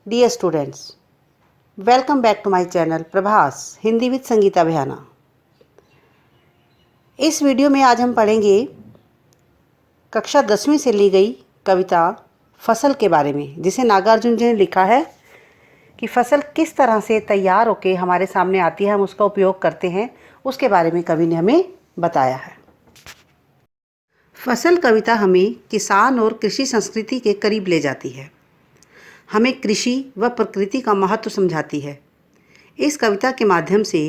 Dear students, welcome back to my channel Prabhas Hindi with Sangeeta बेहाना। इस video में आज हम पढ़ेंगे कक्षा 10वीं से ली गई कविता फसल के बारे में, जिसे नागार्जुन जी ने लिखा है कि फसल किस तरह से तैयार होकर हमारे सामने आती है, हम उसका उपयोग करते हैं, उसके बारे में कवि ने हमें बताया है। फसल कविता हमें किसान और कृषि संस्कृति के करीब ले जाती है, हमें कृषि व प्रकृति का महत्व समझाती है। इस कविता के माध्यम से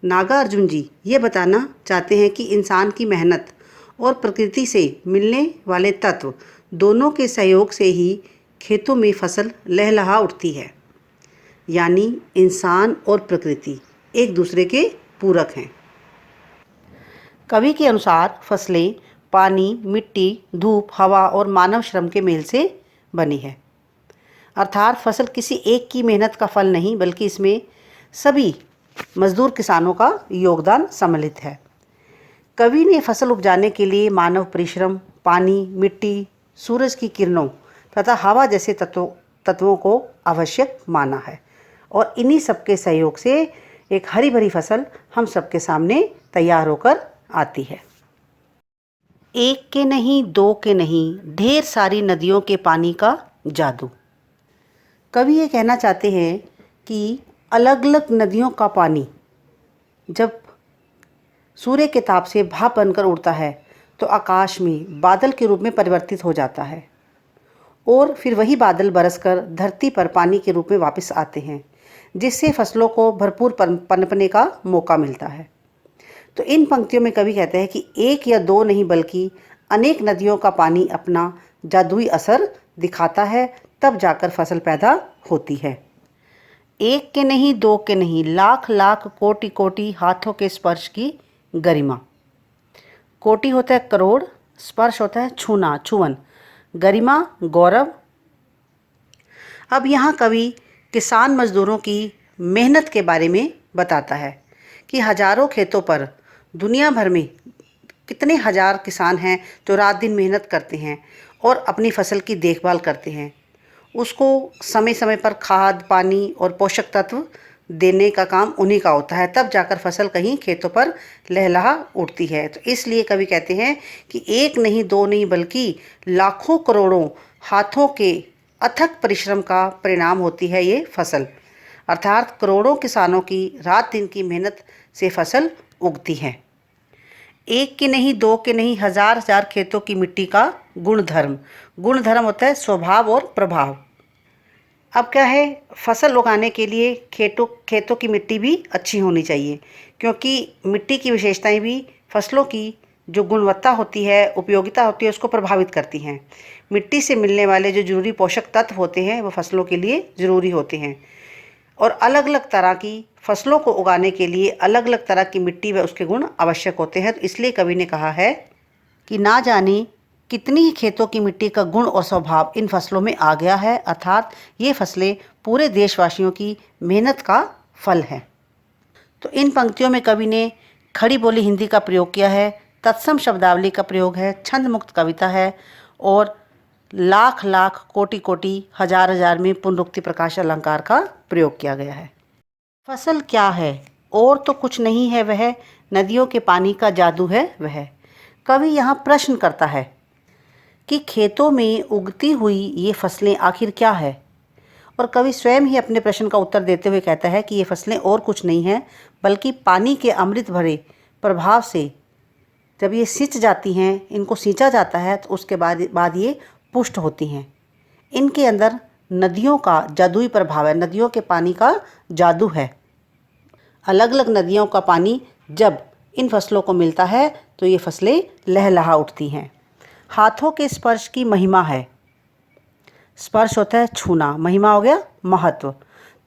नागार्जुन जी ये बताना चाहते हैं कि इंसान की मेहनत और प्रकृति से मिलने वाले तत्व दोनों के सहयोग से ही खेतों में फसल लहलहा उठती है। यानी इंसान और प्रकृति एक दूसरे के पूरक हैं। कवि के अनुसार फसलें पानी, मिट्टी, धूप, हवा और मानव श्रम के मेल से बनी है। अर्थात फसल किसी एक की मेहनत का फल नहीं, बल्कि इसमें सभी मजदूर किसानों का योगदान सम्मिलित है। कवि ने फसल उपजाने के लिए मानव परिश्रम, पानी, मिट्टी, सूरज की किरणों तथा हवा जैसे तत्वों को आवश्यक माना है और इन्हीं सबके सहयोग से एक हरी भरी फसल हम सबके सामने तैयार होकर आती है। एक के नहीं, दो के नहीं, ढेर सारी नदियों के पानी का जादू। कवि ये कहना चाहते हैं कि अलग अलग नदियों का पानी जब सूर्य के ताप से भाप बनकर उड़ता है तो आकाश में बादल के रूप में परिवर्तित हो जाता है और फिर वही बादल बरसकर धरती पर पानी के रूप में वापस आते हैं, जिससे फसलों को भरपूर पनपने का मौका मिलता है। तो इन पंक्तियों में कवि कहते हैं कि एक या दो नहीं बल्कि अनेक नदियों का पानी अपना जादुई असर दिखाता है, तब जाकर फसल पैदा होती है। एक के नहीं, दो के नहीं, लाख लाख कोटि कोटि हाथों के स्पर्श की गरिमा। कोटि होता है करोड़, स्पर्श होता है छूना, छुवन, गरिमा गौरव। अब यहाँ कवि किसान मजदूरों की मेहनत के बारे में बताता है कि हजारों खेतों पर दुनिया भर में कितने हजार किसान हैं जो रात दिन मेहनत करते हैं और अपनी फसल की देखभाल करते हैं। उसको समय समय पर खाद, पानी और पोषक तत्व देने का काम उन्हीं का होता है, तब जाकर फसल कहीं खेतों पर लहलहा उठती है। तो इसलिए कवि कहते हैं कि एक नहीं, दो नहीं बल्कि लाखों करोड़ों हाथों के अथक परिश्रम का परिणाम होती है ये फसल। अर्थात करोड़ों किसानों की रात दिन की मेहनत से फसल उगती है। एक के नहीं, दो के नहीं, हजार हजार खेतों की मिट्टी का गुणधर्म। गुणधर्म होता है स्वभाव और प्रभाव। अब क्या है, फसल उगाने के लिए खेतों की मिट्टी भी अच्छी होनी चाहिए, क्योंकि मिट्टी की विशेषताएं भी फसलों की जो गुणवत्ता होती है, उपयोगिता होती है, उसको प्रभावित करती हैं। मिट्टी से मिलने वाले जो जरूरी पोषक तत्व होते हैं वो फसलों के लिए ज़रूरी होते हैं और अलग अलग तरह की फसलों को उगाने के लिए अलग अलग तरह की मिट्टी व उसके गुण आवश्यक होते हैं। तो इसलिए कवि ने कहा है कि ना जाने कितनी ही खेतों की मिट्टी का गुण और स्वभाव इन फसलों में आ गया है। अर्थात ये फसलें पूरे देशवासियों की मेहनत का फल है। तो इन पंक्तियों में कवि ने खड़ी बोली हिंदी का प्रयोग किया है, तत्सम शब्दावली का प्रयोग है, छंद मुक्त कविता है और लाख लाख कोटि कोटि हजार हजार में पुनरुक्ति प्रकाश अलंकार का प्रयोग किया गया है। फसल क्या है? और तो कुछ नहीं है वह, नदियों के पानी का जादू है वह। कवि यहाँ प्रश्न करता है कि खेतों में उगती हुई ये फसलें आखिर क्या है, और कवि स्वयं ही अपने प्रश्न का उत्तर देते हुए कहता है कि ये फसलें और कुछ नहीं हैं बल्कि पानी के अमृत भरे प्रभाव से जब ये सिंच जाती हैं, इनको सींचा जाता है तो उसके बाद ये पुष्ट होती हैं। इनके अंदर नदियों का जादुई प्रभाव है, नदियों के पानी का जादू है। अलग अलग नदियों का पानी जब इन फसलों को मिलता है तो ये फसलें लहलहा उठती हैं। हाथों के स्पर्श की महिमा है। स्पर्श होता है छूना, महिमा हो गया महत्व।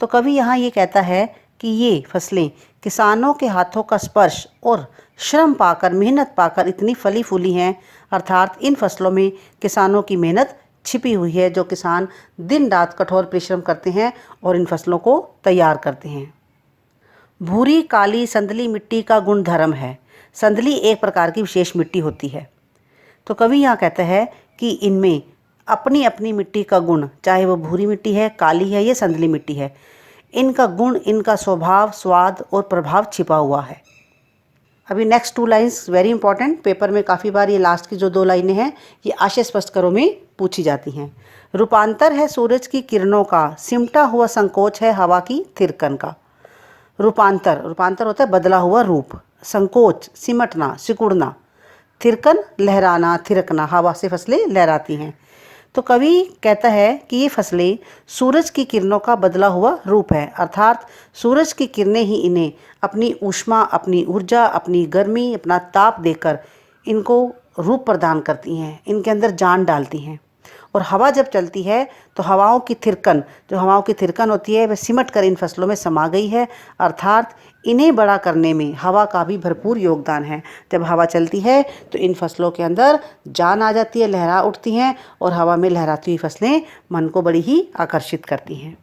तो कवि यहाँ ये कहता है कि ये फसलें किसानों के हाथों का स्पर्श और श्रम पाकर, मेहनत पाकर इतनी फली फूली हैं। अर्थात इन फसलों में किसानों की मेहनत छिपी हुई है, जो किसान दिन रात कठोर परिश्रम करते हैं और इन फसलों को तैयार करते हैं। भूरी काली संदली मिट्टी का गुणधर्म है। संदली एक प्रकार की विशेष मिट्टी होती है। तो कवि यहाँ कहता है कि इनमें अपनी अपनी मिट्टी का गुण, चाहे वो भूरी मिट्टी है, काली है या संदली मिट्टी है, इनका गुण, इनका स्वभाव, स्वाद और प्रभाव छिपा हुआ है। अभी next 2 lines very important, paper में काफ़ी बार ये लास्ट की जो 2 लाइनें हैं ये आशय स्पष्ट करो में पूछी जाती हैं। रूपांतर है सूरज की किरणों का, सिमटा हुआ संकोच है हवा की थिरकन का। रूपांतर, रूपांतर होता है बदला हुआ रूप, संकोच सिमटना, सिकुड़ना, थिरकन लहराना, थिरकना, हवा से फसलें लहराती हैं। तो कवि कहता है कि ये फसलें सूरज की किरणों का बदला हुआ रूप है, अर्थात सूरज की किरणें ही इन्हें अपनी ऊष्मा, अपनी ऊर्जा, अपनी गर्मी, अपना ताप देकर इनको रूप प्रदान करती हैं, इनके अंदर जान डालती हैं। और हवा जब चलती है तो हवाओं की थिरकन, जो हवाओं की थिरकन होती है वह सिमट कर इन फसलों में समा गई है, अर्थात इन्हें बड़ा करने में हवा का भी भरपूर योगदान है। जब हवा चलती है तो इन फसलों के अंदर जान आ जाती है, लहरा उठती हैं और हवा में लहराती हुई फसलें मन को बड़ी ही आकर्षित करती हैं।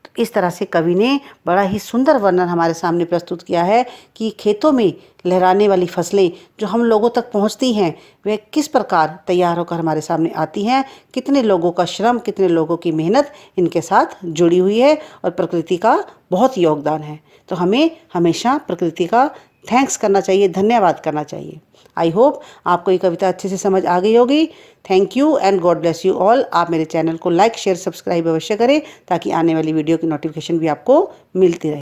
तो इस तरह से कवि ने बड़ा ही सुंदर वर्णन हमारे सामने प्रस्तुत किया है कि खेतों में लहराने वाली फसलें जो हम लोगों तक पहुंचती हैं वे किस प्रकार तैयार होकर हमारे सामने आती हैं, कितने लोगों का श्रम, कितने लोगों की मेहनत इनके साथ जुड़ी हुई है और प्रकृति का बहुत योगदान है। तो हमें हमेशा प्रकृति का थैंक्स करना चाहिए, धन्यवाद करना चाहिए। आई होप आपको ये कविता अच्छे से समझ आ गई होगी। Thank you and God bless you all. आप मेरे चैनल को लाइक, शेयर, सब्सक्राइब अवश्य करें ताकि आने वाली वीडियो की नोटिफिकेशन भी आपको मिलती रहे।